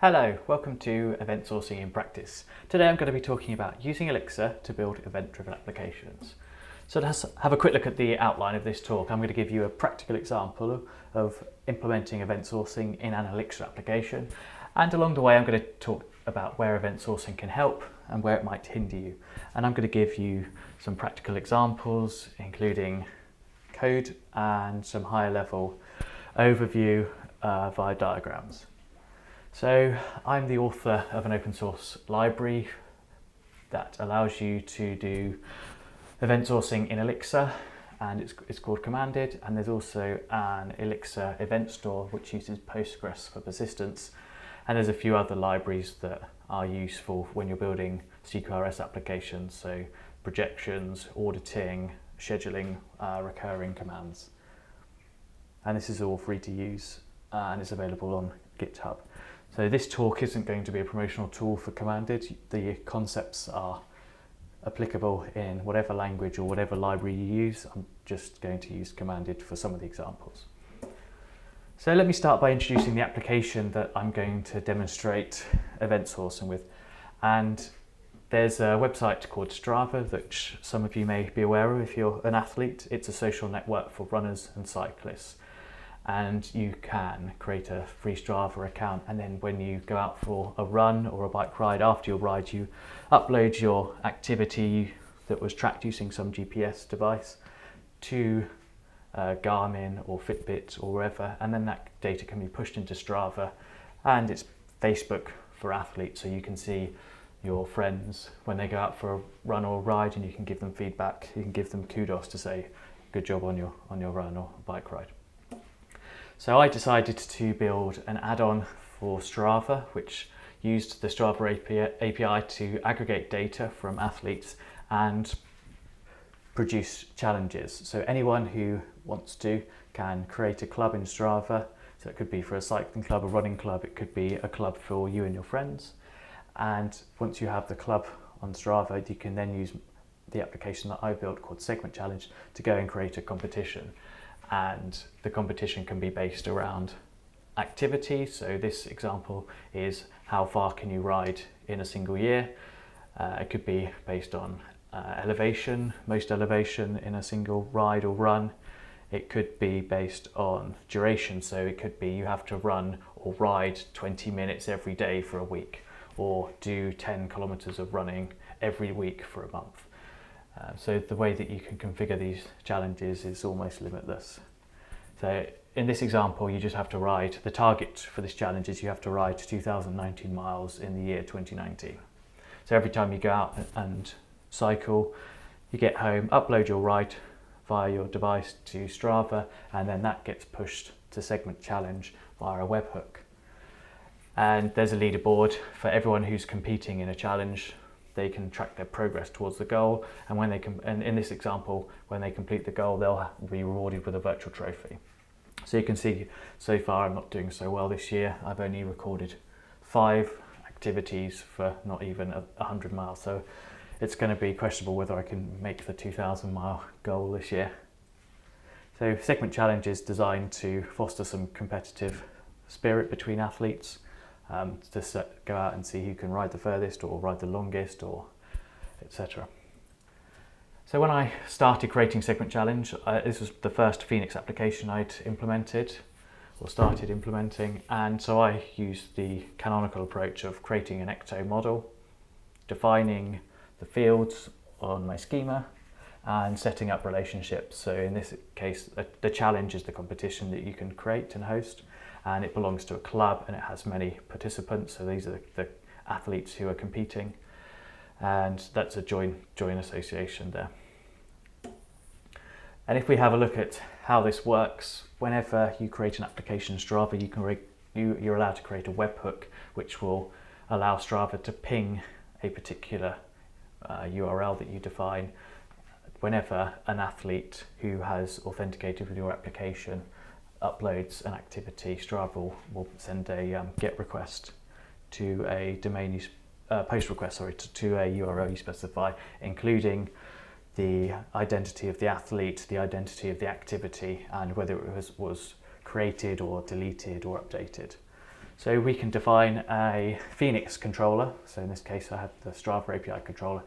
Hello, welcome to Event Sourcing in Practice. Today I'm going to be talking about using Elixir to build event-driven applications. So let's have a quick look at the outline of this talk. I'm going to give you a practical example of implementing event sourcing in an Elixir application, and along the way I'm going to talk about where event sourcing can help and where it might hinder you. And I'm going to give you some practical examples, including code and some higher level overview via diagrams. So I'm the author of an open source library that allows you to do event sourcing in Elixir, and it's called Commanded, and there's also an Elixir EventStore which uses Postgres for persistence, and there's a few other libraries that are useful when you're building CQRS applications, so projections, auditing, scheduling, recurring commands. And this is all free to use and it's available on GitHub. So this talk isn't going to be a promotional tool for Commanded. The concepts are applicable in whatever language or whatever library you use. I'm just going to use Commanded for some of the examples. So let me start by introducing the application that I'm going to demonstrate event sourcing with. And there's a website called Strava, which some of you may be aware of if you're an athlete. It's a social network for runners and cyclists. And you can create a free Strava account, and then when you go out for a run or a bike ride, after your ride you upload your activity that was tracked using some GPS device to Garmin or Fitbit or wherever, and then that data can be pushed into Strava, and it's Facebook for athletes, so you can see your friends when they go out for a run or a ride, and you can give them feedback, you can give them kudos to say good job on your run or bike ride. So I decided to build an add-on for Strava, which used the Strava API to aggregate data from athletes and produce challenges. So anyone who wants to can create a club in Strava. So it could be for a cycling club, a running club, it could be a club for you and your friends. And once you have the club on Strava, you can then use the application that I built called Segment Challenge to go and create a competition. And the competition can be based around activity. So this example is how far can you ride in a single year. It could be based on elevation, most elevation in a single ride or run. It could be based on duration. So it could be you have to run or ride 20 minutes every day for a week, or do 10 kilometers of running every week for a month. So the way that you can configure these challenges is almost limitless. So in this example, you just have to ride, the target for this challenge is you have to ride 2,019 miles in the year 2019. So every time you go out and cycle, you get home, upload your ride via your device to Strava, and then that gets pushed to Segment Challenge via a webhook. And there's a leaderboard for everyone who's competing in a challenge. They can track their progress towards the goal, and and in this example, when they complete the goal, they'll be rewarded with a virtual trophy. So you can see so far I'm not doing so well this year. I've only recorded 5 activities for not even 100 miles, so it's going to be questionable whether I can make the 2,000 mile goal this year. So Segment Challenge is designed to foster some competitive spirit between athletes. To go out and see who can ride the furthest or ride the longest, or etc. So when I started creating Segment Challenge, this was the first Phoenix application I'd implemented or started implementing, and so I used the canonical approach of creating an ecto model, defining the fields on my schema, and setting up relationships. So in this case, the challenge is the competition that you can create and host, and it belongs to a club and it has many participants. So these are the athletes who are competing, and that's a join association there. And if we have a look at how this works, whenever you create an application in Strava, you're allowed to create a webhook which will allow Strava to ping a particular URL that you define. Whenever an athlete who has authenticated with your application uploads an activity, Strava will send a GET request to a domain post request, to a URL you specify, including the identity of the athlete, the identity of the activity, and whether it was created or deleted or updated. So we can define a Phoenix controller. So in this case, I have the Strava API controller.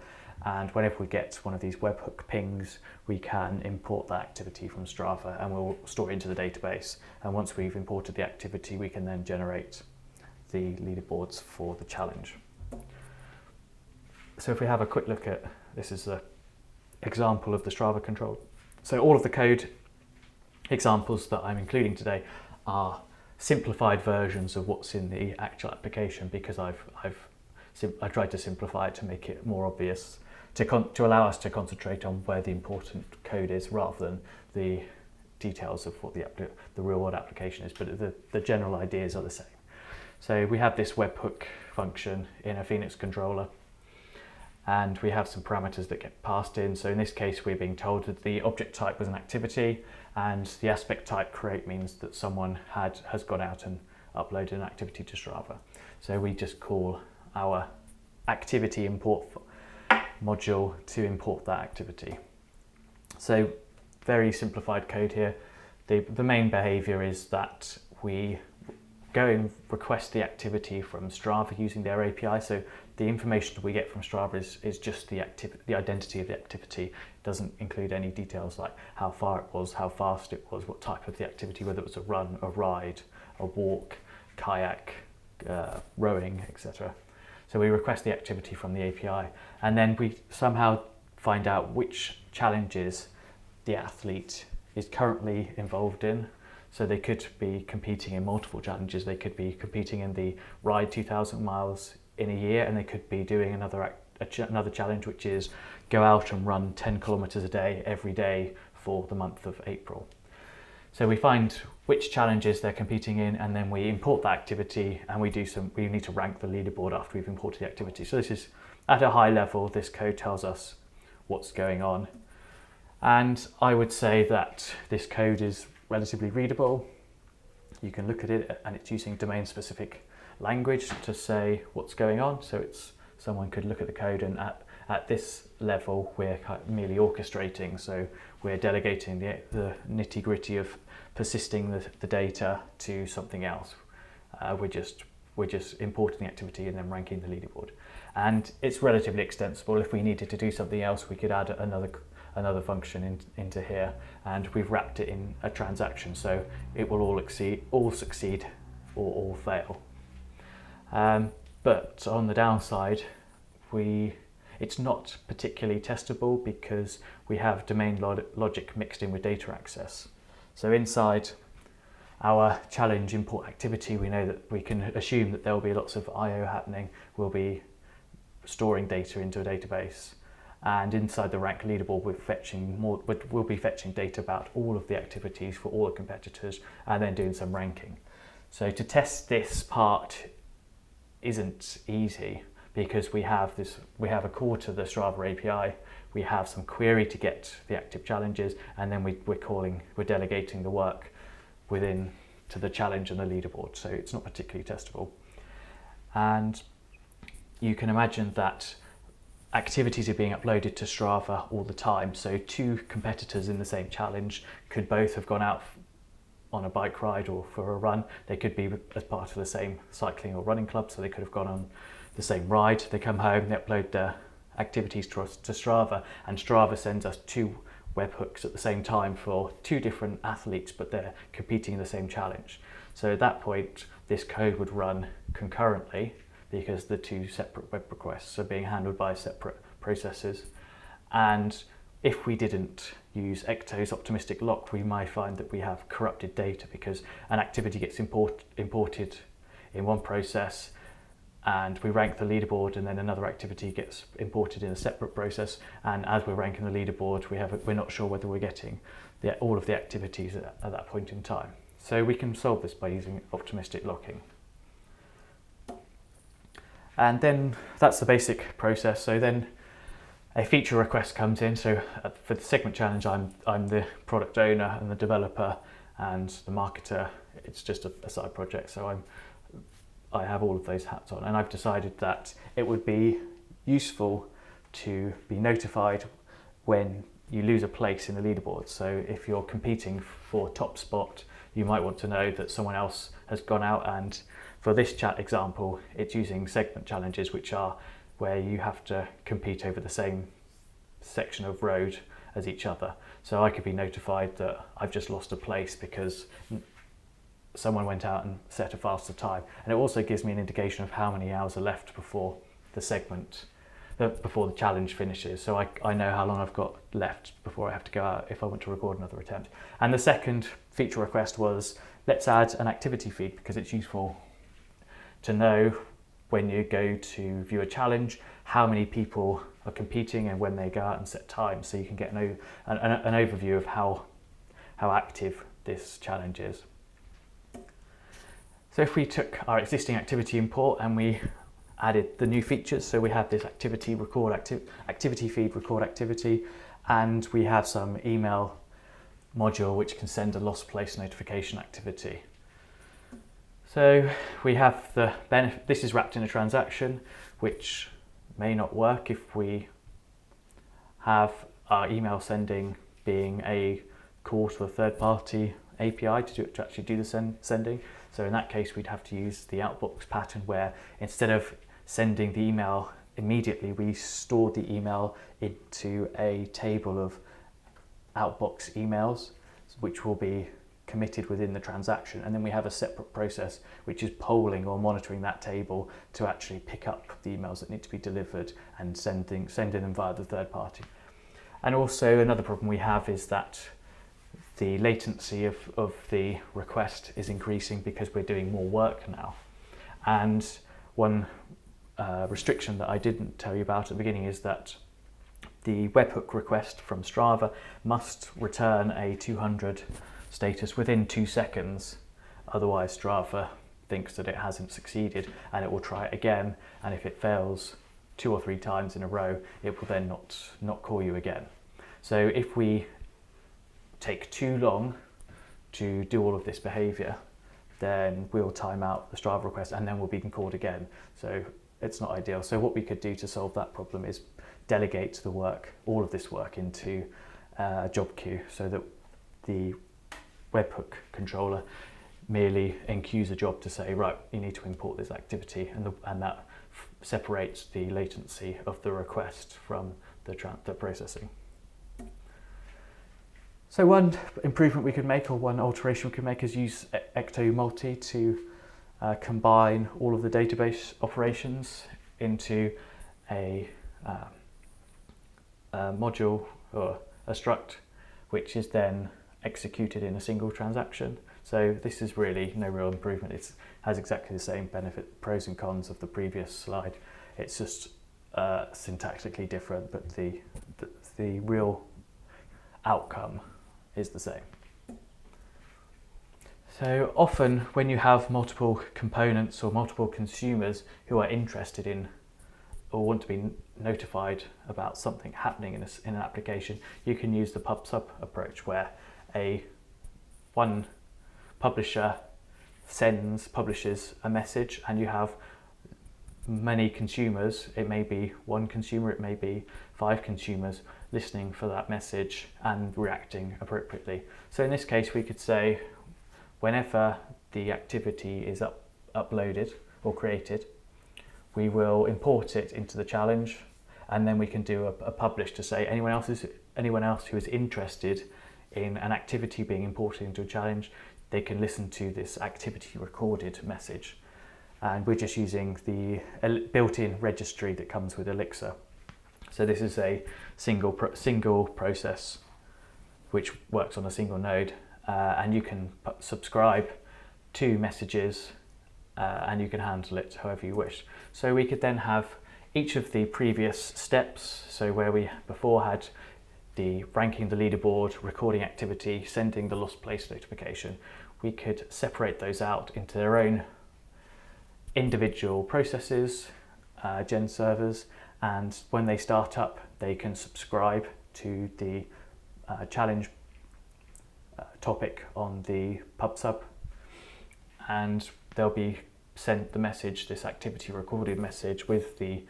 And whenever we get one of these webhook pings, we can import that activity from Strava and we'll store it into the database. And once we've imported the activity, we can then generate the leaderboards for the challenge. So if we have a quick look at, this is the example of the Strava control. So all of the code examples that I'm including today are simplified versions of what's in the actual application, because I tried to simplify it to make it more obvious, to allow us to concentrate on where the important code is rather than the details of what the real world application is, but the general ideas are the same. So we have this webhook function in a Phoenix controller, and we have some parameters that get passed in. So in this case, we're being told that the object type was an activity, and the aspect type create means that someone has gone out and uploaded an activity to Strava. So we just call our activity import module to import that activity. So very simplified code here. The main behavior is that we go and request the activity from Strava using their API. So the information that we get from Strava is just the identity of the activity. It doesn't include any details like how far it was, how fast it was, what type of the activity, whether it was a run, a ride, a walk, kayak, rowing, etc. So we request the activity from the API, and then we somehow find out which challenges the athlete is currently involved in. So they could be competing in multiple challenges. They could be competing in the ride 2,000 miles in a year, and they could be doing another challenge, which is go out and run 10 kilometers a day every day for the month of April. So we find which challenges they're competing in, and then we import that activity, and we need to rank the leaderboard after we've imported the activity. So this is, at a high level, this code tells us what's going on. And I would say that this code is relatively readable. You can look at it, and it's using domain-specific language to say what's going on. So someone could look at the code, and at this level, we're merely orchestrating. So we're delegating the nitty-gritty of persisting the data to something else. We're just importing the activity and then ranking the leaderboard. And it's relatively extensible. If we needed to do something else, we could add another function into here, and we've wrapped it in a transaction, so it will all succeed or all fail. But on the downside, it's not particularly testable because we have domain logic mixed in with data access. So inside our challenge import activity, we know that we can assume that there will be lots of I/O happening. We'll be storing data into a database. And inside the rank leaderboard, we'll be fetching data about all of the activities for all the competitors and then doing some ranking. So to test this part isn't easy, because we have a core to the Strava API, we have some query to get the active challenges, and then we're delegating the work to the challenge and the leaderboard. So it's not particularly testable. And you can imagine that activities are being uploaded to Strava all the time. So two competitors in the same challenge could both have gone out on a bike ride or for a run. They could be as part of the same cycling or running club, so they could have gone on the same ride. They come home, they upload their activities to Strava, and Strava sends us two webhooks at the same time for two different athletes, but they're competing in the same challenge. So at that point, this code would run concurrently, because the two separate web requests are being handled by separate processes. And if we didn't use Ecto's optimistic lock, we might find that we have corrupted data, because an activity gets imported in one process, and we rank the leaderboard, and then another activity gets imported in a separate process. And as we're ranking the leaderboard, we're not sure whether we're getting all of the activities at that point in time. So we can solve this by using optimistic locking. And then that's the basic process. So then a feature request comes in. So for the segment challenge, I'm the product owner and the developer and the marketer. It's just a side project, so I have all of those hats on, and I've decided that it would be useful to be notified when you lose a place in the leaderboard. So if you're competing for top spot, you might want to know that someone else has gone out and For this chat example, it's using segment challenges, which are where you have to compete over the same section of road as each other. So I could be notified that I've just lost a place because someone went out and set a faster time. And it also gives me an indication of how many hours are left before before the challenge finishes. So I know how long I've got left before I have to go out if I want to record another attempt. And the second feature request was, let's add an activity feed, because it's useful to know when you go to view a challenge, how many people are competing and when they go out and set times, so you can get an overview of how active this challenge is. So if we took our existing activity import and we added the new features, so we have this activity feed record activity, and we have some email module which can send a lost place notification activity. So we have the benefit, this is wrapped in a transaction, which may not work if we have our email sending being a call to a third-party API to actually do the sending. So in that case, we'd have to use the outbox pattern, where instead of sending the email immediately, we store the email into a table of outbox emails, which will be committed within the transaction, and then we have a separate process which is polling or monitoring that table to actually pick up the emails that need to be delivered and sending them via the third party. And also another problem we have is that the latency of the request is increasing because we're doing more work now. And one restriction that I didn't tell you about at the beginning is that the webhook request from Strava must return a 200 status within 2 seconds, otherwise Strava thinks that it hasn't succeeded and it will try it again, and if it fails 2 or 3 times in a row, it will then not call you again. So if we take too long to do all of this behavior, then we'll time out the Strava request and then we'll be called again. So it's not ideal. So what we could do to solve that problem is delegate the work, all of this work, into a job queue, so that the webhook controller merely enqueues a job to say, right, you need to import this activity, and that separates the latency of the request from the processing. So one improvement we could make, or one alteration we could make, is use Ecto Multi to combine all of the database operations into a module or a struct, which is then executed in a single transaction. So this is really no real improvement. It has exactly the same pros and cons of the previous slide. It's just syntactically different, but the real outcome is the same. So often when you have multiple components or multiple consumers who are interested in or want to be notified about something happening in an application, you can use the pub/sub approach, where one publisher publishes a message, and you have many consumers. It may be one consumer, it may be 5 consumers listening for that message and reacting appropriately. So in this case, we could say, whenever the activity is uploaded or created, we will import it into the challenge, and then we can do a publish to say anyone else who is interested in an activity being imported into a challenge, they can listen to this activity recorded message. And we're just using the built-in registry that comes with Elixir. So this is a single process which works on a single node, and you can subscribe to messages and you can handle it however you wish. So we could then have each of the previous steps, so where we before had the ranking the leaderboard, recording activity, sending the lost place notification, we could separate those out into their own individual processes, gen servers, and when they start up, they can subscribe to the challenge topic on the pub/sub, and they'll be sent the message, this activity recorded message, with the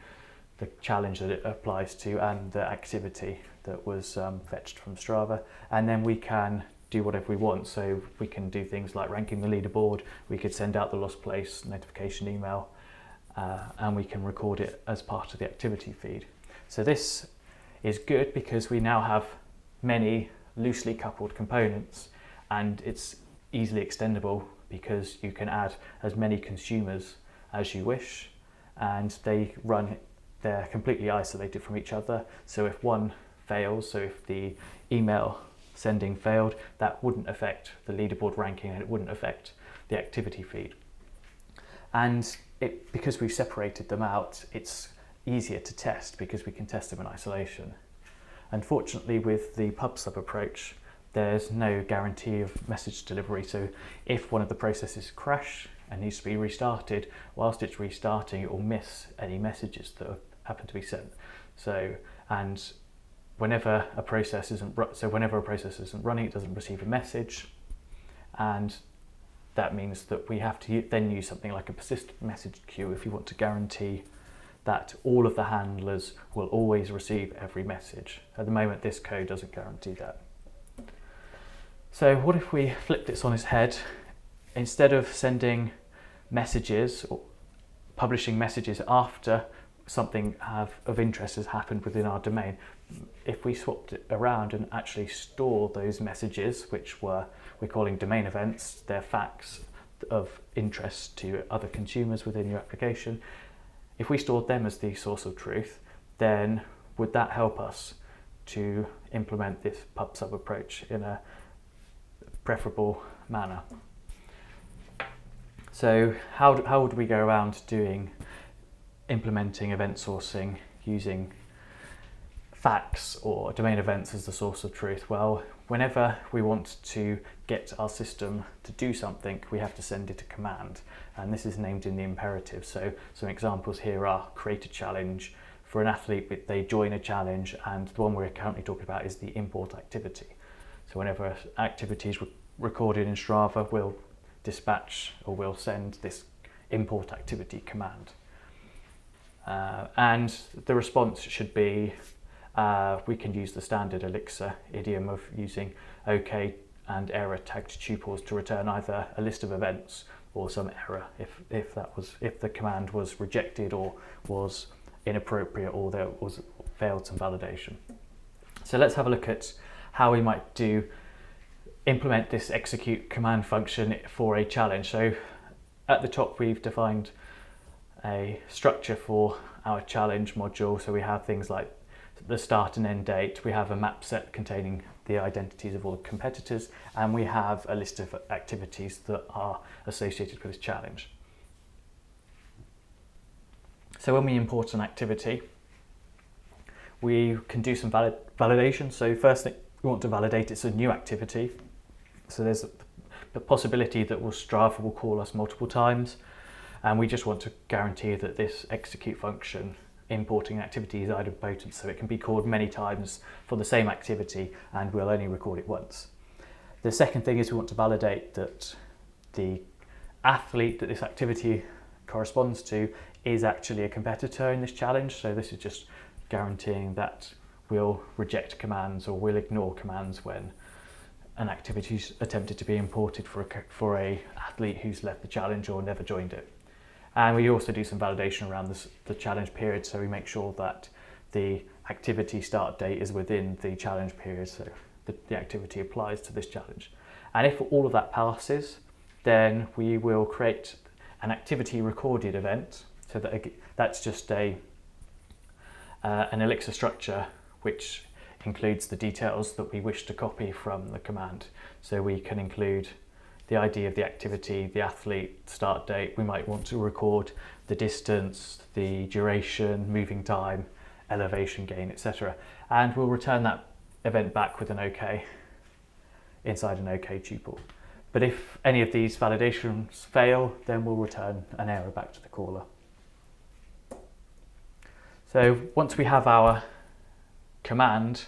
challenge that it applies to and the activity that was fetched from Strava. And then we can do whatever we want. So we can do things like ranking the leaderboard, we could send out the lost place notification email, and we can record it as part of the activity feed. So this is good because we now have many loosely coupled components, and it's easily extendable because you can add as many consumers as you wish, and they're completely isolated from each other. So if one fails, so if the email sending failed, that wouldn't affect the leaderboard ranking and it wouldn't affect the activity feed. And because we've separated them out, it's easier to test because we can test them in isolation. Unfortunately, with the pub/sub approach, there's no guarantee of message delivery. So if one of the processes crash and needs to be restarted, whilst it's restarting, it will miss any messages that happen to be sent. And whenever a process isn't running, it doesn't receive a message, and that means that we have to then use something like a persistent message queue if you want to guarantee that all of the handlers will always receive every message. At the moment, this code doesn't guarantee that. So what if we flip this on its head? Instead of sending messages or publishing messages after something of interest has happened within our domain, if we swapped it around and actually store those messages, which we're calling domain events, they're facts of interest to other consumers within your application, if we stored them as the source of truth, then would that help us to implement this pub/sub approach in a preferable manner? So how would we go around implementing event sourcing using facts or domain events as the source of truth? Well, whenever we want to get our system to do something, we have to send it a command, and this is named in the imperative. So some examples here are create a challenge. For an athlete, they join a challenge, and the one we're currently talking about is the import activity. So whenever an activity is recorded in Strava, we'll dispatch or we'll send this import activity command. And the response should be, we can use the standard Elixir idiom of using OK and error tagged tuples to return either a list of events or some error if the command was rejected or was inappropriate or there was failed some validation. So let's have a look at how we might implement this execute command function for a challenge. So at the top, we've defined a structure for our challenge module. So we have things like the start and end date, we have a map set containing the identities of all the competitors, and we have a list of activities that are associated with this challenge. So when we import an activity, we can do some validation. So first thing we want to validate it's a new activity. So there's the possibility that Strava will call us multiple times, and we just want to guarantee that this execute function importing an activity is idempotent, so it can be called many times for the same activity and we'll only record it once. The second thing is we want to validate that the athlete that this activity corresponds to is actually a competitor in this challenge. So this is just guaranteeing that we'll reject commands or we'll ignore commands when an activity is attempted to be imported for a athlete who's left the challenge or never joined it. And we also do some validation around the challenge period, so we make sure that the activity start date is within the challenge period, so the activity applies to this challenge. And if all of that passes, then we will create an activity recorded event. So that's just an Elixir structure which includes the details that we wish to copy from the command. So we can include the ID of the activity, the athlete, start date. We might want to record the distance, the duration, moving time, elevation gain, etc. And we'll return that event back with an OK inside an OK tuple. But if any of these validations fail, then we'll return an error back to the caller. So once we have our command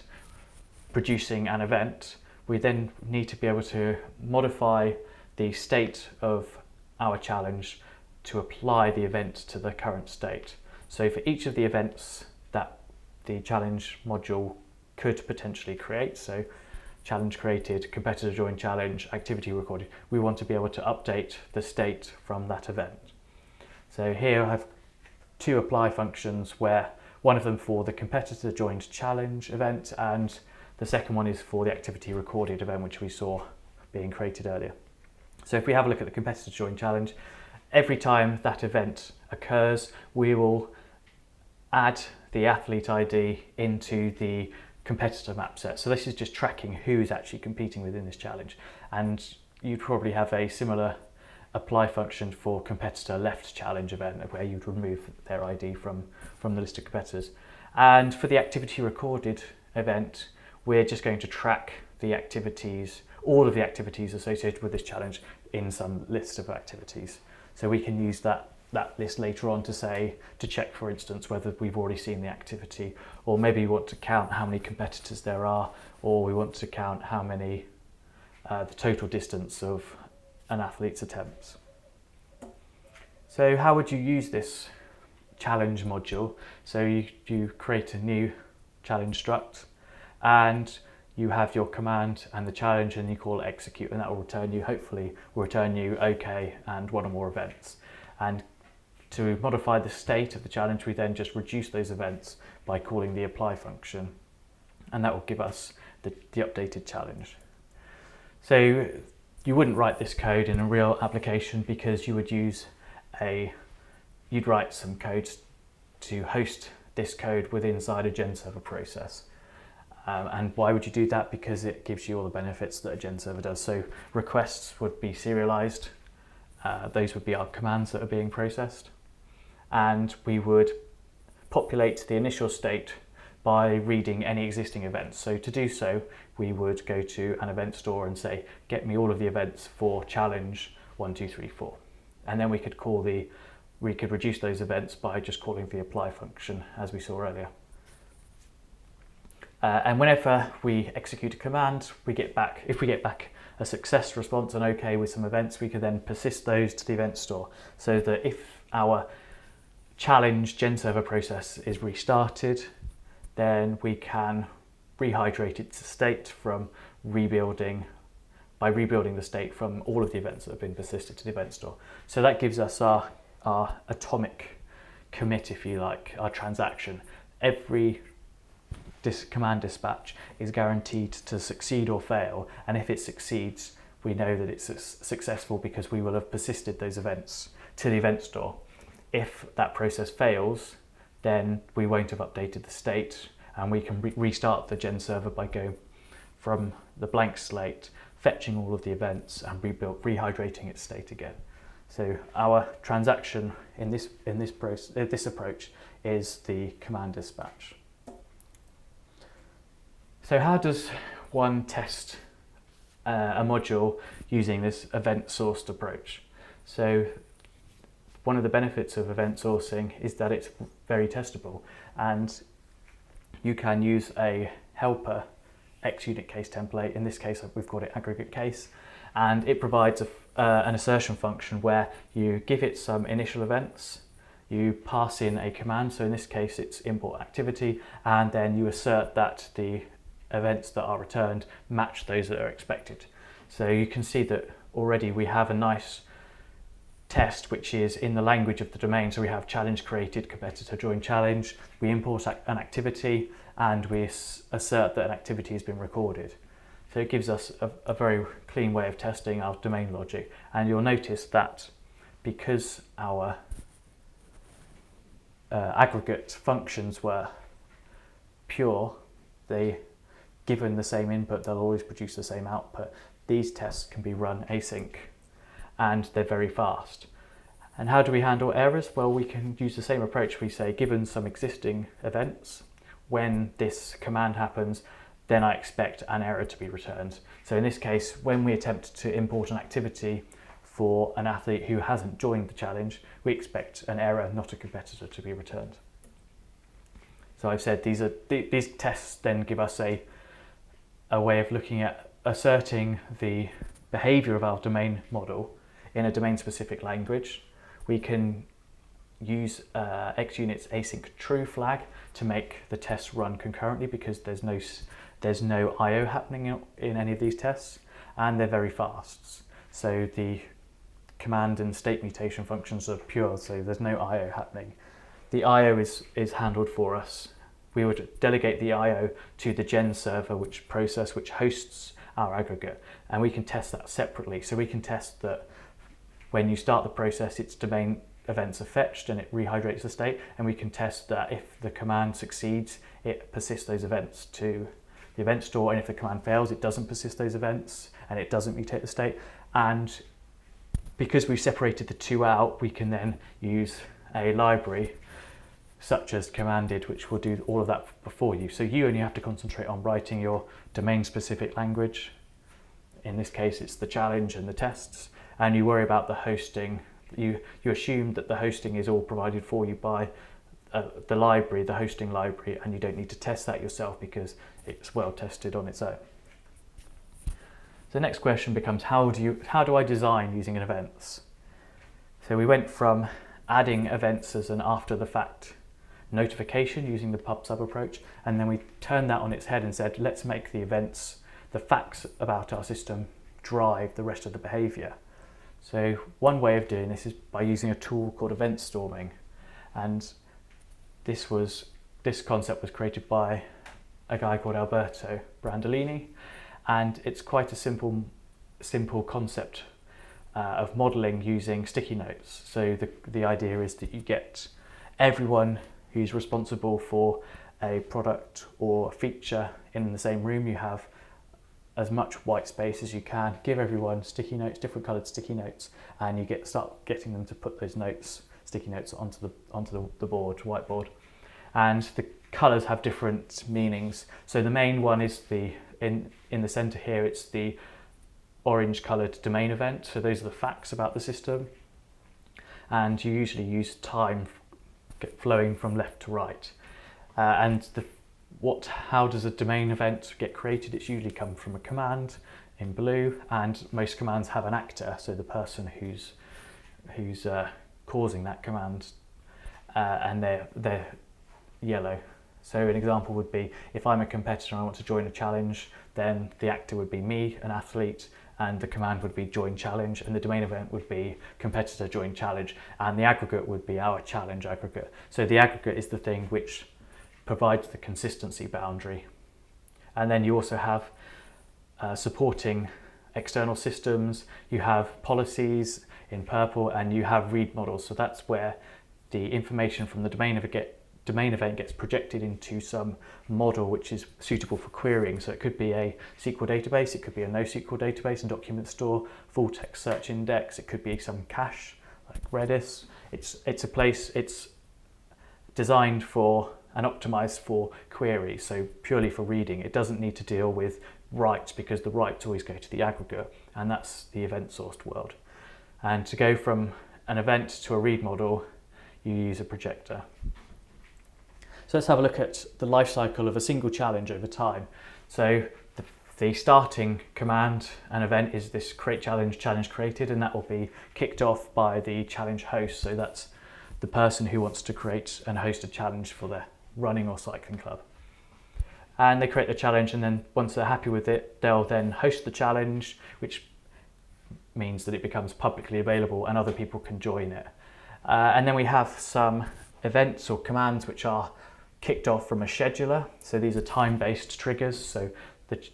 producing an event, we then need to be able to modify the state of our challenge to apply the event to the current state. So for each of the events that the challenge module could potentially create, so challenge created, competitor joined challenge, activity recorded, we want to be able to update the state from that event. So here I have two apply functions, where one of them for the competitor joined challenge event and the second one is for the activity recorded event, which we saw being created earlier. So if we have a look at the competitor joined challenge, every time that event occurs, we will add the athlete ID into the competitor map set. So this is just tracking who is actually competing within this challenge. And you'd probably have a similar apply function for competitor left challenge event, where you'd remove their ID from the list of competitors. And for the activity recorded event, we're just going to track the activities, all of the activities associated with this challenge in some list of activities. So we can use that list later on to check, for instance, whether we've already seen the activity, or maybe we want to count how many competitors there are, or we want to count how many, the total distance of an athlete's attempts. So how would you use this challenge module? So you create a new challenge struct, and you have your command and the challenge, and you call it execute, and that will return you, hopefully will return you OK and one or more events. And to modify the state of the challenge, we then just reduce those events by calling the apply function, and that will give us the updated challenge. So you wouldn't write this code in a real application, because you would you'd write some code to host this code inside a gen server process. And why would you do that? Because it gives you all the benefits that a gen server does. So requests would be serialized. Those would be our commands that are being processed. And we would populate the initial state by reading any existing events. So to do so, we would go to an event store and say, get me all of the events for challenge 1, 2, 3, 4. And then we could reduce those events by just calling the apply function, as we saw earlier. And whenever we execute a command, if we get back a success response and OK with some events, we can then persist those to the event store, so that if our challenge gen server process is restarted, then we can rehydrate its state from by rebuilding the state from all of the events that have been persisted to the event store. So that gives us our atomic commit, if you like, our transaction. Every command dispatch is guaranteed to succeed or fail, and if it succeeds, we know that it's successful because we will have persisted those events to the event store. If that process fails, then we won't have updated the state, and we can restart the gen server by going from the blank slate, fetching all of the events and rehydrating its state again. So our transaction in this approach is the command dispatch. So how does one test a module using this event-sourced approach? So one of the benefits of event sourcing is that it's very testable, and you can use a helper XUnit case template. In this case, we've called it aggregate case, and it provides an assertion function where you give it some initial events, you pass in a command, so in this case it's import activity, and then you assert that the events that are returned match those that are expected. So you can see that already we have a nice test which is in the language of the domain. So we have challenge created, competitor joined challenge, we import an activity, and we assert that an activity has been recorded. So it gives us a very clean way of testing our domain logic. And you'll notice that because our aggregate functions were pure, given the same input, they'll always produce the same output. These tests can be run async, and they're very fast. And how do we handle errors? Well, we can use the same approach. We say, given some existing events, when this command happens, then I expect an error to be returned. So in this case, when we attempt to import an activity for an athlete who hasn't joined the challenge, we expect an error, not a competitor, to be returned. So I've said these tests then give us a way of looking at asserting the behavior of our domain model in a domain-specific language. We can use xunit's async true flag to make the tests run concurrently, because there's no I/O happening in any of these tests, and they're very fast. So the command and state mutation functions are pure, so there's no I/O happening. The I/O is handled for us. We would delegate the I/O to the gen server, which hosts our aggregate, and we can test that separately. So we can test that when you start the process, its domain events are fetched and it rehydrates the state, and we can test that if the command succeeds, it persists those events to the event store, and if the command fails, it doesn't persist those events and it doesn't mutate the state. And because we've separated the two out, we can then use a library such as commanded, which will do all of that before you. So you only have to concentrate on writing your domain-specific language. In this case, it's the challenge and the tests, and you worry about the hosting. You assume that the hosting is all provided for you by the library, the hosting library, and you don't need to test that yourself because it's well tested on its own. So the next question becomes, how do I design using events? So we went from adding events as an after-the-fact notification using the pub/sub approach, and then we turned that on its head and said, let's make the events, the facts about our system, drive the rest of the behavior. So one way of doing this is by using a tool called event storming, and this concept was created by a guy called Alberto Brandolini, and it's quite a simple concept of modeling using sticky notes. So the idea is that you get everyone who's responsible for a product or feature in the same room. You have as much white space as you can, give everyone sticky notes, different coloured sticky notes, and you start getting them to put those sticky notes onto the board, whiteboard. And the colours have different meanings. So the main one is in the centre here, it's the orange coloured domain event. So those are the facts about the system. And you usually use time flowing from left to right. How does a domain event get created? It's usually come from a command in blue, and most commands have an actor, so the person who's causing that command, and they're yellow. So an example would be, if I'm a competitor and I want to join a challenge, then the actor would be me, an athlete, and the command would be join challenge, and the domain event would be competitor join challenge, and the aggregate would be our challenge aggregate. So the aggregate is the thing which provides the consistency boundary. And then you also have supporting external systems, you have policies in purple, and you have read models. So that's where the information from the domain event gets projected into some model which is suitable for querying. So it could be a SQL database, it could be a NoSQL database and document store, full text search index, it could be some cache like Redis. It's a place, it's designed for and optimized for queries, so purely for reading. It doesn't need to deal with writes, because the writes always go to the aggregate, and that's the event-sourced world. And to go from an event to a read model, you use a projector. So let's have a look at the life cycle of a single challenge over time. So the starting command and event is this create challenge created, and that will be kicked off by the challenge host. So that's the person who wants to create and host a challenge for their running or cycling club. And they create the challenge, and then once they're happy with it, they'll then host the challenge, which means that it becomes publicly available and other people can join it. And then we have some events or commands which are kicked off from a scheduler. So these are time-based triggers. So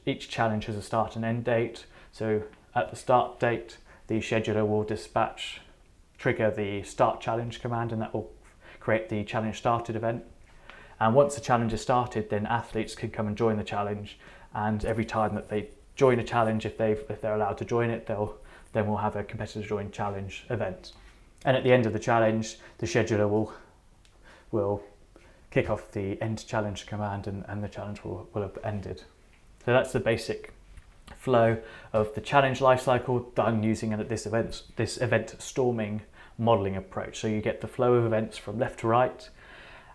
each challenge has a start and end date. So at the start date, the scheduler will trigger the start challenge command, and that will create the challenge started event. And once the challenge is started, then athletes can come and join the challenge. And every time that they join a challenge, if they're allowed to join it, then we'll have a competitor join challenge event. And at the end of the challenge, the scheduler will kick off the end challenge command, and the challenge will have ended. So that's the basic flow of the challenge lifecycle done using this event storming modeling approach. So you get the flow of events from left to right.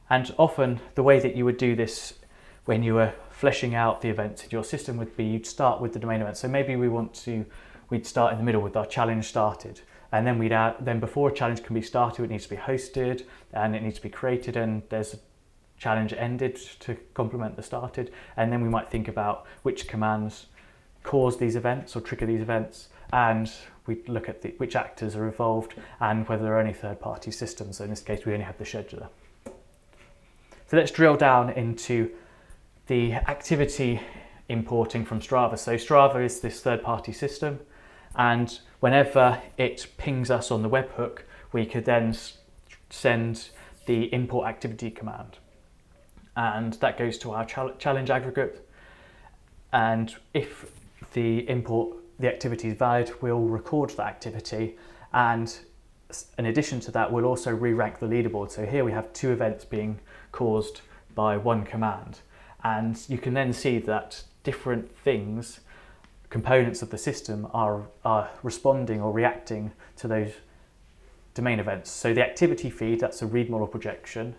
And often the way that you would do this when you were fleshing out the events in your system would be you'd start with the domain event. So maybe we'd start in the middle with our challenge started, And then then before a challenge can be started, it needs to be hosted and it needs to be created, and there's a challenge ended to complement the started. And then we might think about which commands cause these events or trigger these events, and we look at which actors are involved and whether there are any third-party systems. So in this case, we only have the scheduler. So let's drill down into the activity importing from Strava. So Strava is this third-party system, and whenever it pings us on the webhook, we could then send the import activity command, and that goes to our challenge aggregate. And if the activity is valid, we'll record that activity, and in addition to that, we'll also re-rank the leaderboard. So here we have 2 events being caused by 1 command, and you can then see that different components of the system are responding or reacting to those domain events. So the activity feed, that's a read model projection,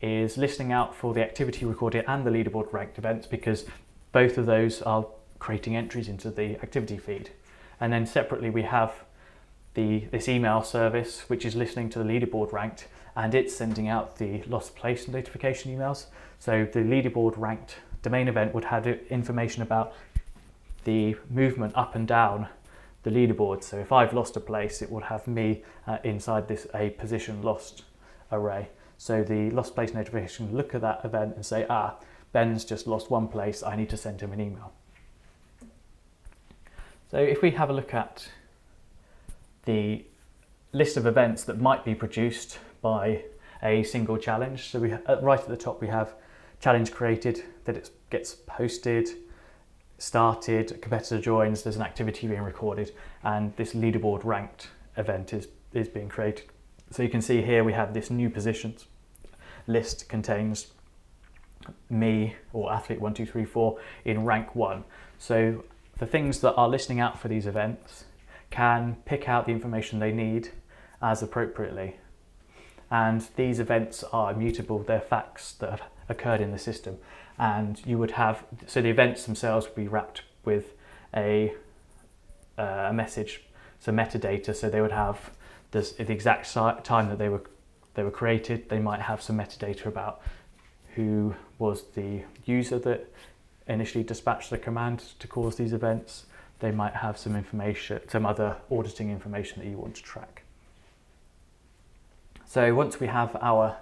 is listening out for the activity recorded and the leaderboard ranked events, because both of those are creating entries into the activity feed. And then separately we have this email service, which is listening to the leaderboard ranked, and it's sending out the lost place notification emails. So the leaderboard ranked domain event would have information about the movement up and down the leaderboard. So if I've lost a place, it would have me inside a position lost array. So the lost place notification will look at that event and say, Ben's just lost 1 place, I need to send him an email. So if we have a look at the list of events that might be produced by a single challenge. So right at the top we have challenge created, that it gets posted, started, a competitor joins, there's an activity being recorded, and this leaderboard ranked event is being created. So you can see here we have this new positions list contains me, or athlete 1, 2, 3, 4 in rank 1. So the things that are listening out for these events can pick out the information they need as appropriately. And these events are immutable, they're facts that have occurred in the system. And you would have, so the events themselves would be wrapped with a message, so metadata. So they would have the exact time that they were created. They might have some metadata about who was the user that initially dispatched the command to cause these events. They might have some information, some other auditing information that you want to track. So once we have our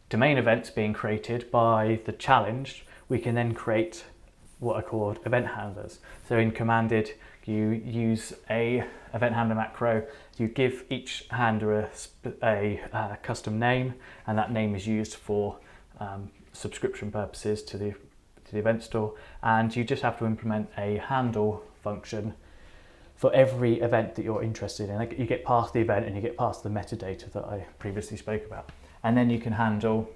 domain events being created by the challenged, we can then create what are called event handlers. So in Commanded, you use a event handler macro, you give each handler a custom name, and that name is used for subscription purposes to the EventStore, and you just have to implement a handle function for every event that you're interested in. You get past the event and you get past the metadata that I previously spoke about, and then you can handle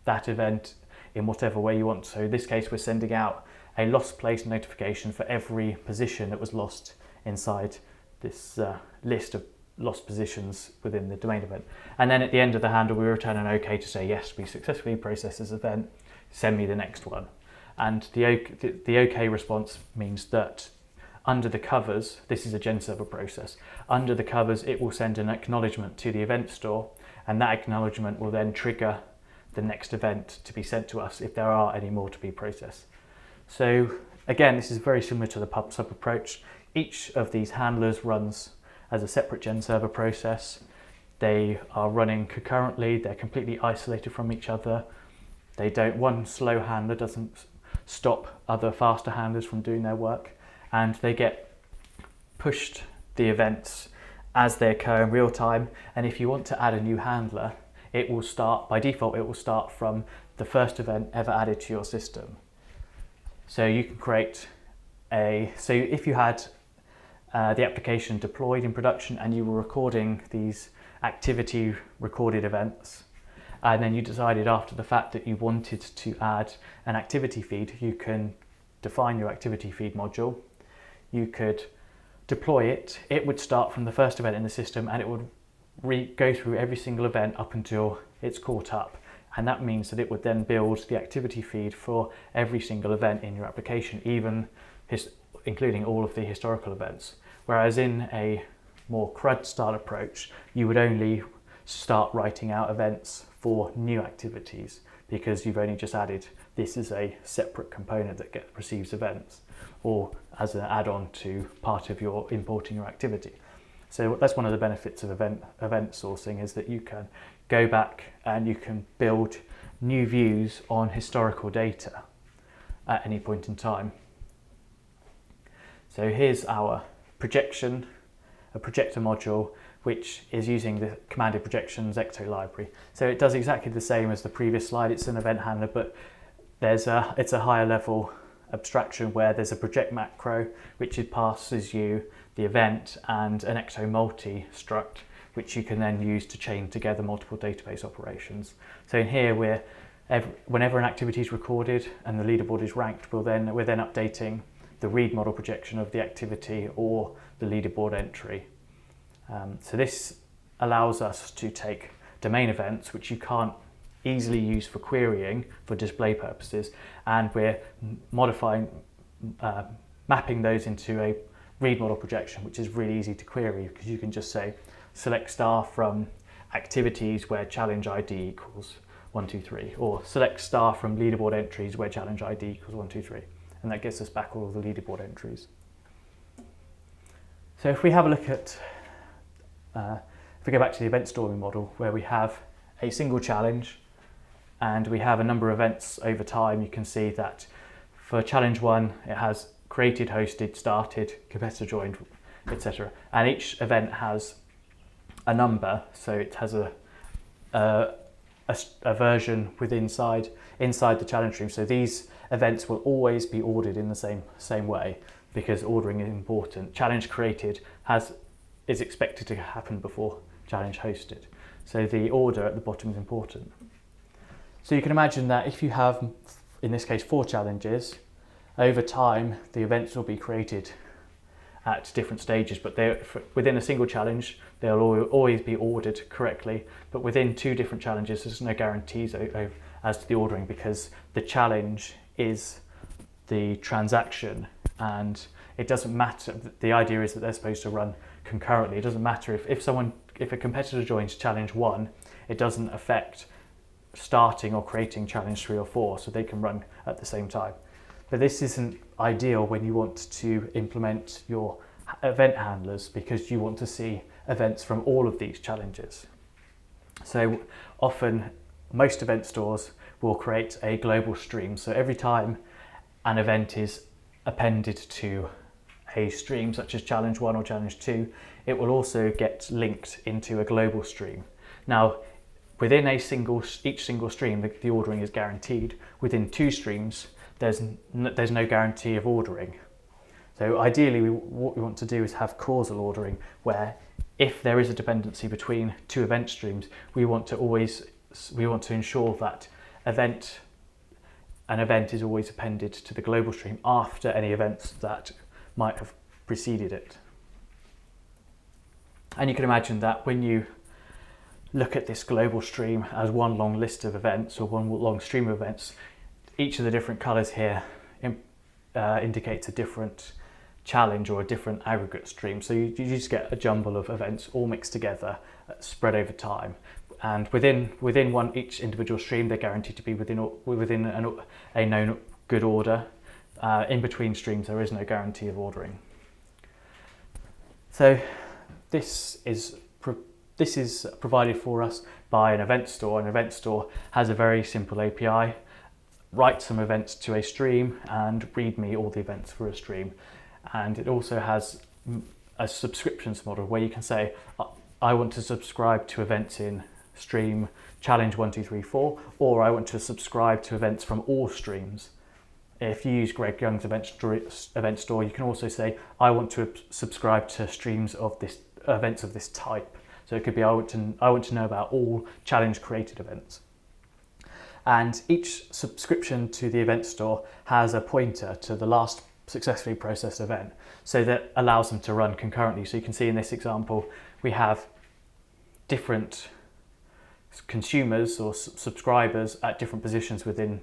that event in whatever way you want. So in this case, we're sending out a lost place notification for every position that was lost inside this list of lost positions within the domain event. And then at the end of the handle, we return an OK to say, yes, we successfully processed this event, send me the next one. And the OK response means that under the covers, this is a gen server process, under the covers it will send an acknowledgement to the EventStore, and that acknowledgement will then trigger the next event to be sent to us if there are any more to be processed. So again, this is very similar to the pub/sub approach. Each of these handlers runs as a separate gen server process. They are running concurrently, they're completely isolated from each other. One slow handler doesn't stop other faster handlers from doing their work, and they get pushed the events as they occur in real time. And if you want to add a new handler, it will start, by default, it will start from the first event ever added to your system. So you can create so if you had the application deployed in production and you were recording these activity recorded events, and then you decided after the fact that you wanted to add an activity feed, you can define your activity feed module. You could deploy it. It would start from the first event in the system, and it would go through every single event up until it's caught up. And that means that it would then build the activity feed for every single event in your application, even including all of the historical events. Whereas in a more CRUD style approach, you would only start writing out events for new activities because you've only just added this as a separate component that receives events, or as an add-on to part of your importing your activity. So that's one of the benefits of event sourcing, is that you can go back and you can build new views on historical data at any point in time. So here's our projection, a projector module, which is using the commanded projections Ecto library. So it does exactly the same as the previous slide. It's an event handler, but it's a higher level abstraction where there's a project macro, which passes you the event, and an Ecto multi struct, which you can then use to chain together multiple database operations. So in here, whenever an activity is recorded and the leaderboard is ranked, we're then updating the read model projection of the activity or the leaderboard entry. So this allows us to take domain events, which you can't easily use for querying for display purposes, and we're mapping those into a read model projection, which is really easy to query because you can just say select star from activities where challenge ID equals 1, 2, 3, or select star from leaderboard entries where challenge ID equals 1, 2, 3, and that gets us back all of the leaderboard entries. So if we have a look at, if we go back to the event storing model, where we have a single challenge and we have a number of events over time, you can see that for challenge 1, it has created, hosted, started, competitor joined, etc. And each event has a number, so it has a version inside the challenge stream. So these events will always be ordered in the same way, because ordering is important. Challenge created is expected to happen before challenge hosted. So the order at the bottom is important. So you can imagine that if you have, in this case, 4 challenges, over time the events will be created at different stages, but within a single challenge they'll always be ordered correctly, but within 2 different challenges there's no guarantees as to the ordering, because the challenge is the transaction and it doesn't matter. The idea is that they're supposed to run concurrently. It doesn't matter if a competitor joins challenge 1, it doesn't affect starting or creating challenge 3 or 4, so they can run at the same time. But this isn't ideal when you want to implement your event handlers, because you want to see events from all of these challenges. So often most event stores will create a global stream. So every time an event is appended to a stream such as challenge 1 or challenge 2, it will also get linked into a global stream. Now, within each single stream, the ordering is guaranteed. Within 2 streams, there's no guarantee of ordering. So ideally, what we want to do is have causal ordering, where if there is a dependency between 2 event streams, we want to ensure that an event is always appended to the global stream after any events that might have preceded it. And you can imagine that when you look at this global stream as one long list of events, or one long stream of events, each of the different colours here indicates a different challenge or a different aggregate stream. So you just get a jumble of events all mixed together, spread over time. And within each individual stream, they're guaranteed to be within a known good order. In between streams, there is no guarantee of ordering. So this is provided for us by an event store. An event store has a very simple API. Write some events to a stream and read me all the events for a stream. And it also has a subscriptions model where you can say, I want to subscribe to events in stream challenge 1, 2, 3, 4, or I want to subscribe to events from all streams. If you use Greg Young's event store, you can also say, I want to subscribe to streams of events of this type. So it could be, I want to know about all challenge created events. And each subscription to the event store has a pointer to the last successfully processed event, so that allows them to run concurrently. So you can see in this example, we have different consumers or subscribers at different positions within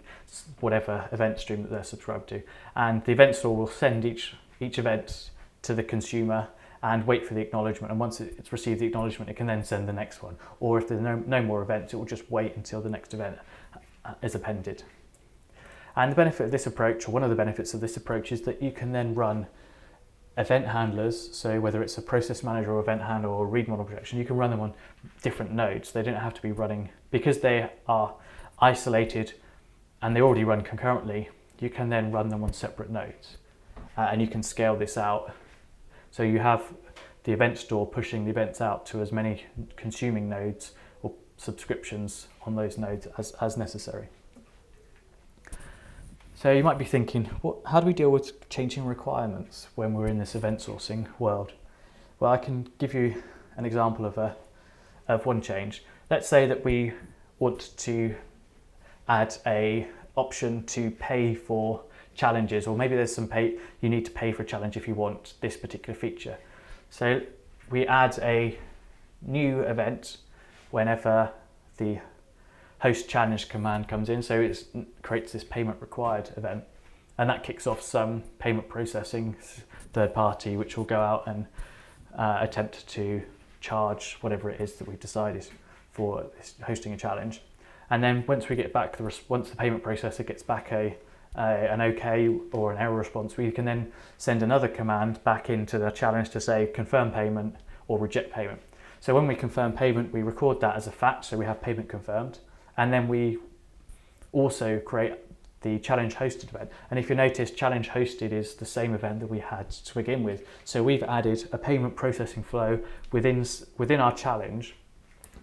whatever event stream that they're subscribed to. And the event store will send each event to the consumer, and wait for the acknowledgement. And once it's received the acknowledgement, it can then send the next one. Or if there's no more events, it will just wait until the next event is appended. And the benefit of this approach, or one of the benefits of this approach, is that you can then run event handlers. So whether it's a process manager or event handler or read model projection, you can run them on different nodes. They don't have to be running, because they are isolated and they already run concurrently. You can then run them on separate nodes, and you can scale this out. So you have the EventStore pushing the events out to as many consuming nodes or subscriptions on those nodes as necessary. So you might be thinking, how do we deal with changing requirements when we're in this event sourcing world? Well, I can give you an example of one change. Let's say that we want to add a option to pay for challenges, or maybe there's you need to pay for a challenge if you want this particular feature. So we add a new event whenever the host challenge command comes in, so it creates this payment required event, and that kicks off some payment processing third party, which will go out and attempt to charge whatever it is that we've decided for hosting a challenge. And then once we get back once the payment processor gets back an OK or an error response, we can then send another command back into the challenge to say confirm payment or reject payment. So when we confirm payment, we record that as a fact, so we have payment confirmed, and then we also create the challenge hosted event. And if you notice, challenge hosted is the same event that we had to begin with. So we've added a payment processing flow within our challenge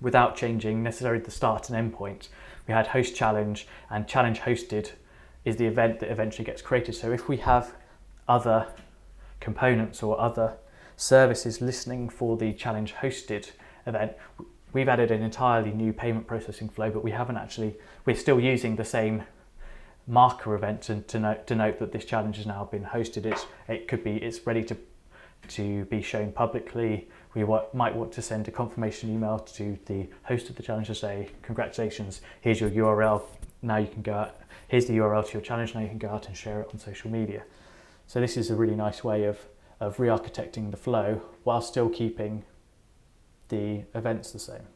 without changing necessarily the start and end point. We had host challenge, and challenge hosted is the event that eventually gets created. So if we have other components or other services listening for the challenge hosted event, we've added an entirely new payment processing flow, but we're still using the same marker event to denote that this challenge has now been hosted. It's ready to be shown publicly. We might want to send a confirmation email to the host of the challenge to say, congratulations, here's your URL. Now you can go out, here's the URL to your challenge, now you can go out and share it on social media. So this is a really nice way of re-architecting the flow while still keeping the events the same.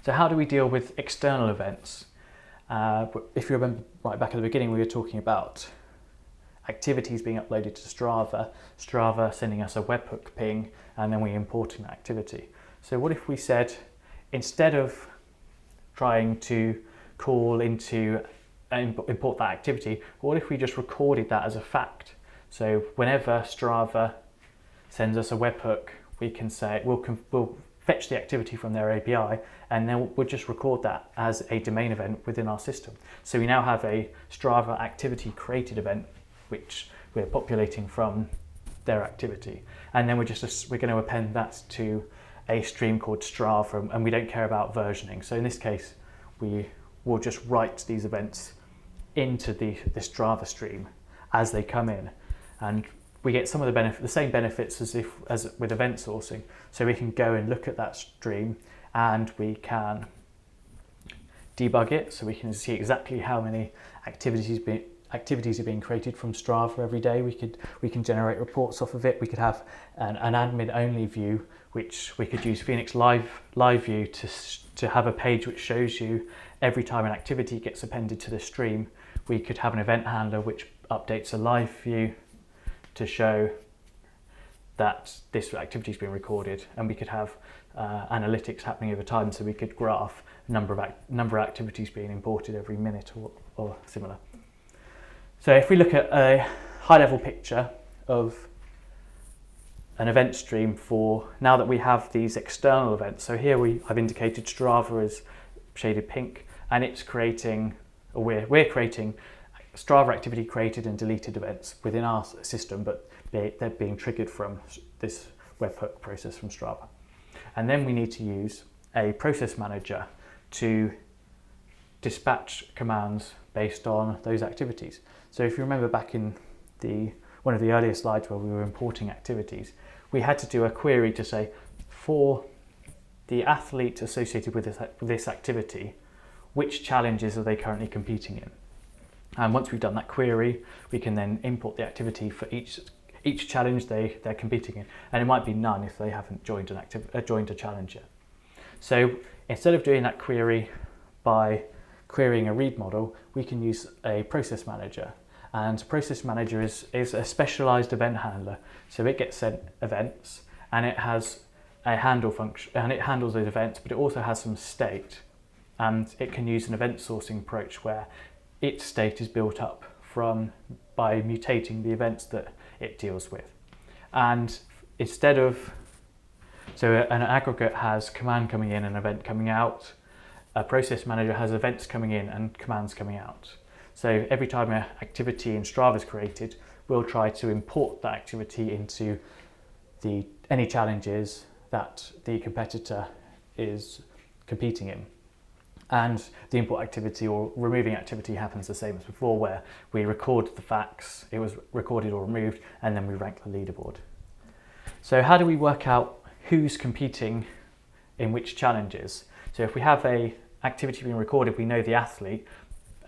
So how do we deal with external events? If you remember right back at the beginning, we were talking about activities being uploaded to Strava sending us a webhook ping, and then we importing that activity. So what if we said, instead of trying to call into import that activity, what if we just recorded that as a fact? So whenever Strava sends us a webhook, we can say we'll fetch the activity from their API, and then we'll just record that as a domain event within our system. So we now have a Strava activity created event, which we're populating from their activity, and then we're going to append that to a stream called Strava, and we don't care about versioning. So in this case, we will just write these events into the Strava stream as they come in, and we get some of the same benefits as with event sourcing. So we can go and look at that stream, and we can debug it, so we can see exactly how many activities are being created from Strava every day. We can generate reports off of it. We could have an admin only view, which we could use Phoenix Live View to have a page which shows you every time an activity gets appended to the stream. We could have an event handler which updates a live view to show that this activity has been recorded, and we could have analytics happening over time, so we could graph number of activities being imported every minute or similar. So if we look at a high-level picture of an event stream for now that we have these external events, so here I've indicated Strava as shaded pink, and it's creating, or we're creating Strava activity created and deleted events within our system, but they're being triggered from this webhook process from Strava. And then we need to use a process manager to dispatch commands based on those activities. So if you remember back in one of the earlier slides where we were importing activities, we had to do a query to say, for the athlete associated with this activity, which challenges are they currently competing in? And once we've done that query, we can then import the activity for each each challenge they're competing in, and it might be none if they haven't joined a challenge yet. So instead of doing that query by querying a read model, we can use a process manager. And process manager is a specialized event handler. So it gets sent events, and it has a handle function, and it handles those events, but it also has some state. And it can use an event sourcing approach where its state is built up by mutating the events that it deals with. And instead of, so an aggregate has command coming in and event coming out, a process manager has events coming in and commands coming out. So every time an activity in Strava is created, we'll try to import that activity into any challenges that the competitor is competing in. And the import activity or removing activity happens the same as before, where we record the facts, it was recorded or removed, and then we rank the leaderboard. So how do we work out who's competing in which challenges? So if we have a activity being recorded, we know the athlete,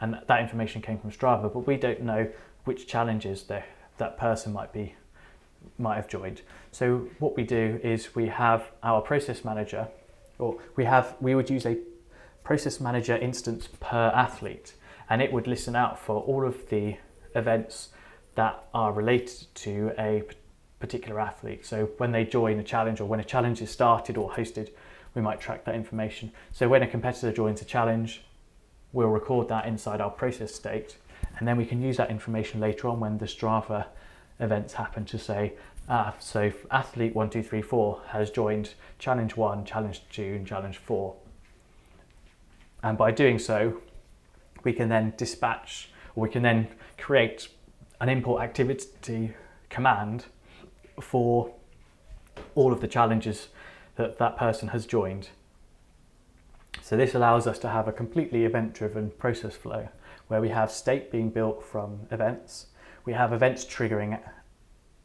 and that information came from Strava, but we don't know which challenges that person might have joined. So what we do is we have our process manager, or we would use a process manager instance per athlete, and it would listen out for all of the events that are related to a particular athlete. So when they join a challenge, or when a challenge is started or hosted, we might track that information. So when a competitor joins a challenge, we'll record that inside our process state, and then we can use that information later on when the Strava events happen to say, so athlete 1, 2, 3, 4 has joined challenge 1, challenge 2, and challenge 4. And by doing so, we can then dispatch, or we can then create an import activity command for all of the challenges that person has joined. So this allows us to have a completely event-driven process flow where we have state being built from events, we have events triggering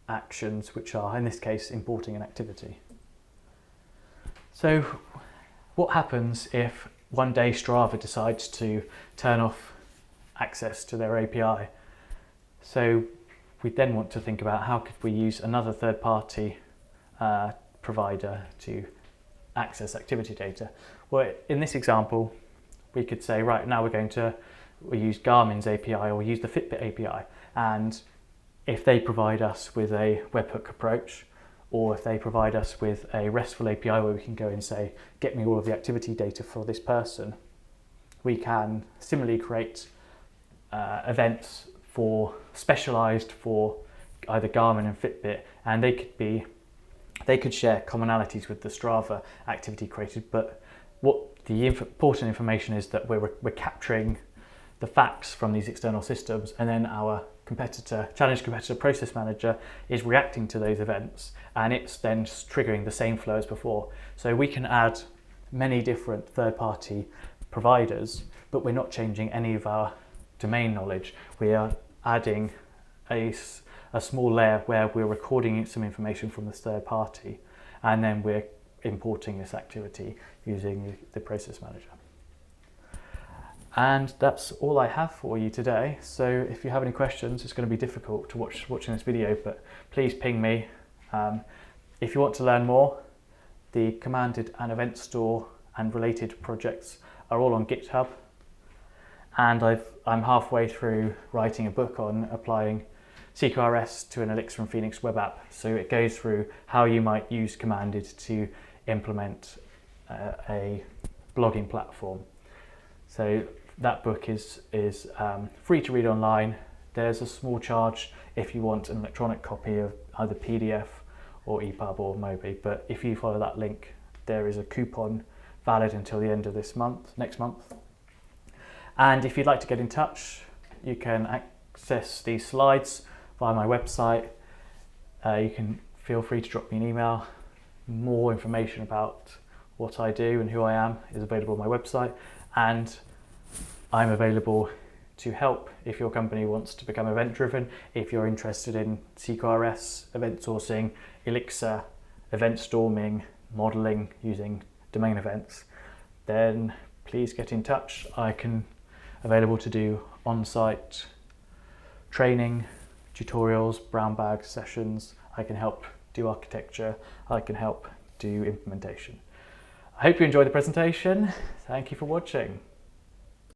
actions, which are in this case importing an activity. So what happens if one day Strava decides to turn off access to their API? So we then want to think about how could we use another third-party provider to access activity data. Well, in this example, we could say, right, now we use Garmin's API or use the Fitbit API, and if they provide us with a webhook approach, or if they provide us with a RESTful API where we can go and say, get me all of the activity data for this person, we can similarly create events specialized for either Garmin and Fitbit, and they could share commonalities with the Strava activity created, but what the important information is that we're capturing the facts from these external systems, and then our challenge competitor process manager is reacting to those events, and it's then triggering the same flow as before. So we can add many different third-party providers, but we're not changing any of our domain knowledge. We are adding a small layer where we're recording some information from this third party, and then we're importing this activity using the process manager. And that's all I have for you today. So if you have any questions, it's going to be difficult to watching this video, but please ping me. If you want to learn more, the Commanded and EventStore and related projects are all on GitHub. And I'm halfway through writing a book on applying CQRS to an Elixir and Phoenix web app. So it goes through how you might use Commanded to implement a blogging platform. So that book is free to read online. There's a small charge if you want an electronic copy of either PDF or EPUB or Mobi, but if you follow that link, there is a coupon valid until the end of next month. And if you'd like to get in touch, you can access these slides via my website. You can feel free to drop me an email. More information about what I do and who I am is available on my website, and I'm available to help if your company wants to become event driven. If you're interested in CQRS, event sourcing, Elixir, event storming, modeling using domain events, then please get in touch. I can available to do on-site training, tutorials, brown bag sessions. I can help do architecture. I can help do implementation. I hope you enjoyed the presentation. Thank you for watching.